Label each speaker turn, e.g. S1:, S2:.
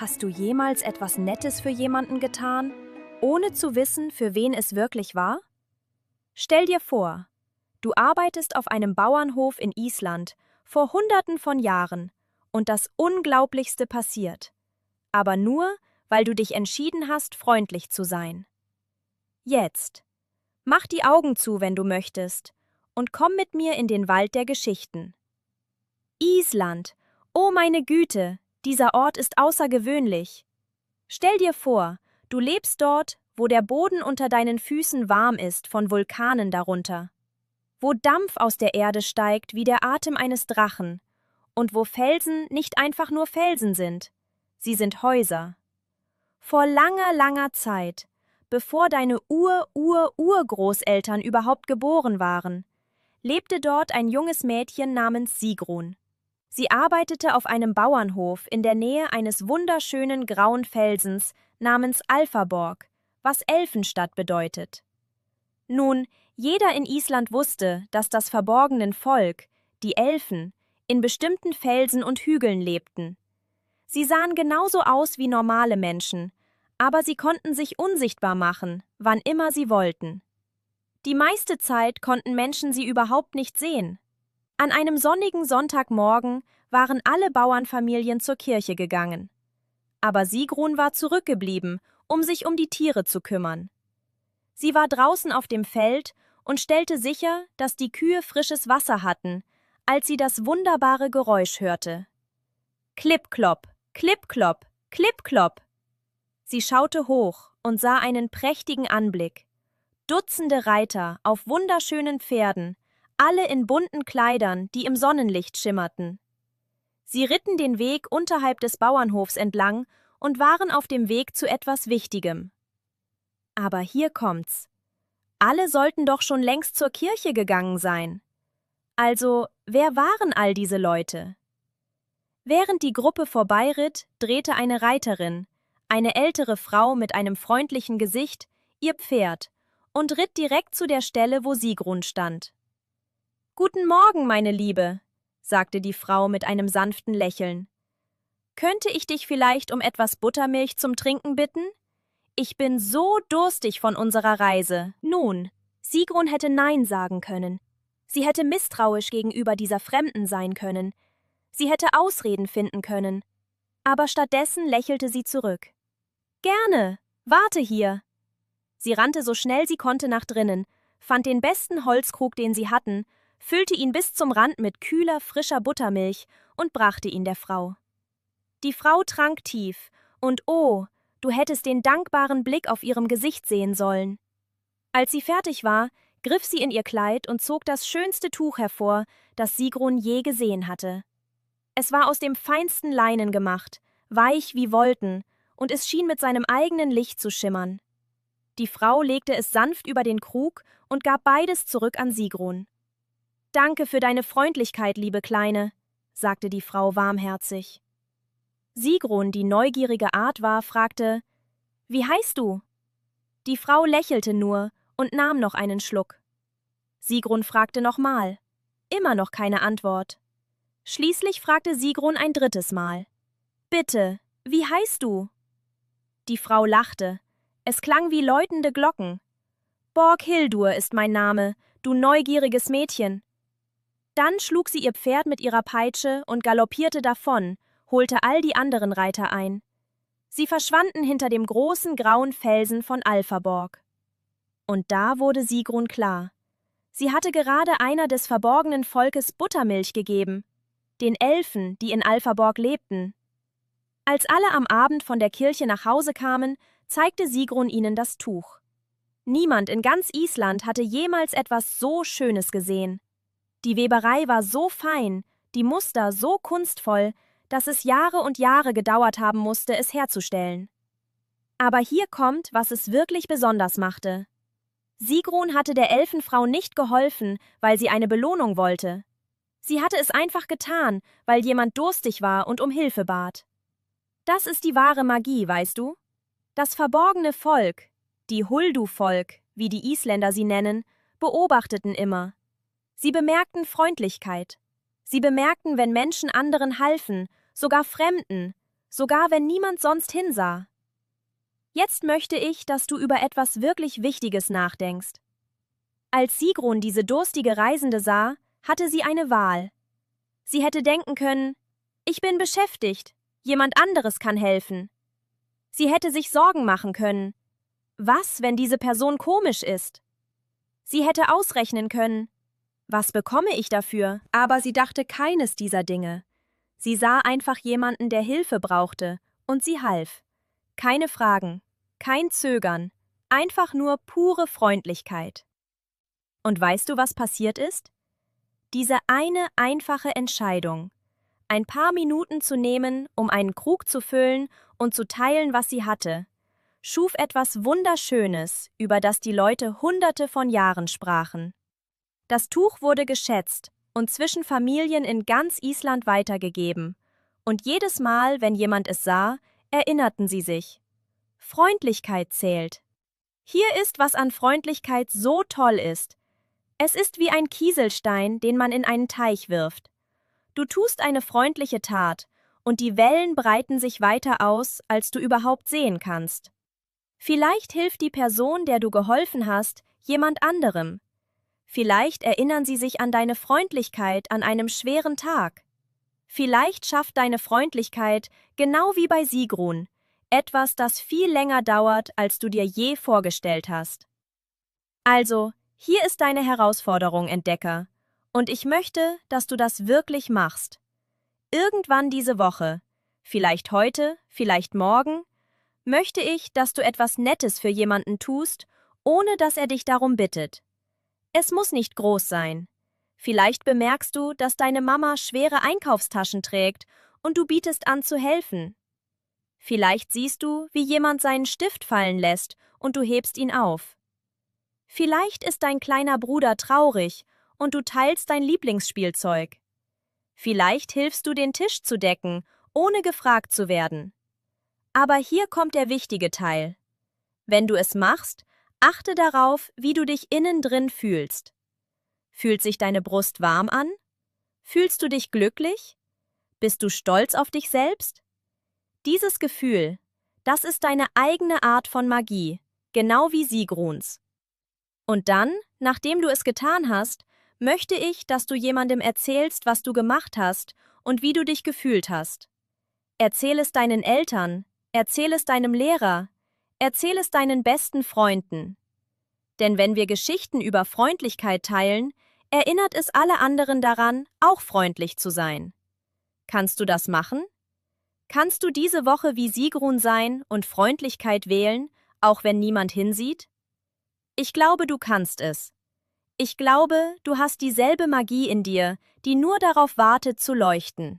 S1: Hast du jemals etwas Nettes für jemanden getan, ohne zu wissen, für wen es wirklich war? Stell dir vor, du arbeitest auf einem Bauernhof in Island vor Hunderten von Jahren und das Unglaublichste passiert, aber nur, weil du dich entschieden hast, freundlich zu sein. Jetzt, mach die Augen zu, wenn du möchtest, und komm mit mir in den Wald der Geschichten. Island, oh meine Güte, dieser Ort ist außergewöhnlich. Stell dir vor, du lebst dort, wo der Boden unter deinen Füßen warm ist von Vulkanen darunter, wo Dampf aus der Erde steigt wie der Atem eines Drachen und wo Felsen nicht einfach nur Felsen sind, sie sind Häuser. Vor langer, langer Zeit, bevor deine Urgroßeltern überhaupt geboren waren, lebte dort ein junges Mädchen namens Sigrun. Sie arbeitete auf einem Bauernhof in der Nähe eines wunderschönen grauen Felsens namens Alfaborg, was Elfenstadt bedeutet. Nun, jeder in Island wusste, dass das verborgene Volk, die Elfen, in bestimmten Felsen und Hügeln lebten. Sie sahen genauso aus wie normale Menschen, aber sie konnten sich unsichtbar machen, wann immer sie wollten. Die meiste Zeit konnten Menschen sie überhaupt nicht sehen. An einem sonnigen Sonntagmorgen waren alle Bauernfamilien zur Kirche gegangen. Aber Sigrun war zurückgeblieben, um sich um die Tiere zu kümmern. Sie war draußen auf dem Feld und stellte sicher, dass die Kühe frisches Wasser hatten, als sie das wunderbare Geräusch hörte. Klipp-klopp, klipp-klopp, klipp-klopp. Sie schaute hoch und sah einen prächtigen Anblick. Dutzende Reiter auf wunderschönen Pferden, alle in bunten Kleidern, die im Sonnenlicht schimmerten. Sie ritten den Weg unterhalb des Bauernhofs entlang und waren auf dem Weg zu etwas Wichtigem. Aber hier kommt's. Alle sollten doch schon längst zur Kirche gegangen sein. Also, wer waren all diese Leute? Während die Gruppe vorbeiritt, drehte eine Reiterin, eine ältere Frau mit einem freundlichen Gesicht, ihr Pferd und ritt direkt zu der Stelle, wo Sigrun stand. »Guten Morgen, meine Liebe«, sagte die Frau mit einem sanften Lächeln. »Könnte ich dich vielleicht um etwas Buttermilch zum Trinken bitten? Ich bin so durstig von unserer Reise.« Nun, Sigrun hätte Nein sagen können. Sie hätte misstrauisch gegenüber dieser Fremden sein können. Sie hätte Ausreden finden können. Aber stattdessen lächelte sie zurück. »Gerne, warte hier.« Sie rannte so schnell sie konnte nach drinnen, fand den besten Holzkrug, den sie hatten, füllte ihn bis zum Rand mit kühler, frischer Buttermilch und brachte ihn der Frau. Die Frau trank tief, und oh, du hättest den dankbaren Blick auf ihrem Gesicht sehen sollen. Als sie fertig war, griff sie in ihr Kleid und zog das schönste Tuch hervor, das Sigrun je gesehen hatte. Es war aus dem feinsten Leinen gemacht, weich wie Wolken, und es schien mit seinem eigenen Licht zu schimmern. Die Frau legte es sanft über den Krug und gab beides zurück an Sigrun. »Danke für deine Freundlichkeit, liebe Kleine«, sagte die Frau warmherzig. Sigrun, die neugierige Art war, fragte, »Wie heißt du?« Die Frau lächelte nur und nahm noch einen Schluck. Sigrun fragte nochmal. Immer noch keine Antwort. Schließlich fragte Sigrun ein drittes Mal. »Bitte, wie heißt du?« Die Frau lachte. Es klang wie läutende Glocken. »Borghildur ist mein Name, du neugieriges Mädchen.« Dann schlug sie ihr Pferd mit ihrer Peitsche und galoppierte davon, holte all die anderen Reiter ein. Sie verschwanden hinter dem großen grauen Felsen von Alfaborg. Und da wurde Sigrun klar. Sie hatte gerade einer des verborgenen Volkes Buttermilch gegeben, den Elfen, die in Alfaborg lebten. Als alle am Abend von der Kirche nach Hause kamen, zeigte Sigrun ihnen das Tuch. Niemand in ganz Island hatte jemals etwas so Schönes gesehen. Die Weberei war so fein, die Muster so kunstvoll, dass es Jahre und Jahre gedauert haben musste, es herzustellen. Aber hier kommt, was es wirklich besonders machte. Sigrun hatte der Elfenfrau nicht geholfen, weil sie eine Belohnung wollte. Sie hatte es einfach getan, weil jemand durstig war und um Hilfe bat. Das ist die wahre Magie, weißt du? Das verborgene Volk, die Huldu-Volk, wie die Isländer sie nennen, beobachteten immer. Sie bemerkten Freundlichkeit. Sie bemerkten, wenn Menschen anderen halfen, sogar Fremden, sogar wenn niemand sonst hinsah. Jetzt möchte ich, dass du über etwas wirklich Wichtiges nachdenkst. Als Sigrun diese durstige Reisende sah, hatte sie eine Wahl. Sie hätte denken können, ich bin beschäftigt, jemand anderes kann helfen. Sie hätte sich Sorgen machen können. Was, wenn diese Person komisch ist? Sie hätte ausrechnen können, was bekomme ich dafür? Aber sie dachte keines dieser Dinge. Sie sah einfach jemanden, der Hilfe brauchte, und sie half. Keine Fragen, kein Zögern, einfach nur pure Freundlichkeit. Und weißt du, was passiert ist? Diese eine einfache Entscheidung, ein paar Minuten zu nehmen, um einen Krug zu füllen und zu teilen, was sie hatte, schuf etwas Wunderschönes, über das die Leute Hunderte von Jahren sprachen. Das Tuch wurde geschätzt und zwischen Familien in ganz Island weitergegeben. Und jedes Mal, wenn jemand es sah, erinnerten sie sich. Freundlichkeit zählt. Hier ist, was an Freundlichkeit so toll ist. Es ist wie ein Kieselstein, den man in einen Teich wirft. Du tust eine freundliche Tat, und die Wellen breiten sich weiter aus, als du überhaupt sehen kannst. Vielleicht hilft die Person, der du geholfen hast, jemand anderem. Vielleicht erinnern sie sich an deine Freundlichkeit an einem schweren Tag. Vielleicht schafft deine Freundlichkeit, genau wie bei Sigrun, etwas, das viel länger dauert, als du dir je vorgestellt hast. Also, hier ist deine Herausforderung, Entdecker. Und ich möchte, dass du das wirklich machst. Irgendwann diese Woche, vielleicht heute, vielleicht morgen, möchte ich, dass du etwas Nettes für jemanden tust, ohne dass er dich darum bittet. Es muss nicht groß sein. Vielleicht bemerkst du, dass deine Mama schwere Einkaufstaschen trägt und du bietest an zu helfen. Vielleicht siehst du, wie jemand seinen Stift fallen lässt und du hebst ihn auf. Vielleicht ist dein kleiner Bruder traurig und du teilst dein Lieblingsspielzeug. Vielleicht hilfst du, den Tisch zu decken, ohne gefragt zu werden. Aber hier kommt der wichtige Teil. Wenn du es machst, achte darauf, wie du dich innen drin fühlst. Fühlt sich deine Brust warm an? Fühlst du dich glücklich? Bist du stolz auf dich selbst? Dieses Gefühl, das ist deine eigene Art von Magie, genau wie Sigruns. Und dann, nachdem du es getan hast, möchte ich, dass du jemandem erzählst, was du gemacht hast und wie du dich gefühlt hast. Erzähl es deinen Eltern, erzähl es deinem Lehrer, erzähl es deinen besten Freunden. Denn wenn wir Geschichten über Freundlichkeit teilen, erinnert es alle anderen daran, auch freundlich zu sein. Kannst du das machen? Kannst du diese Woche wie Sigrun sein und Freundlichkeit wählen, auch wenn niemand hinsieht? Ich glaube, du kannst es. Ich glaube, du hast dieselbe Magie in dir, die nur darauf wartet, zu leuchten.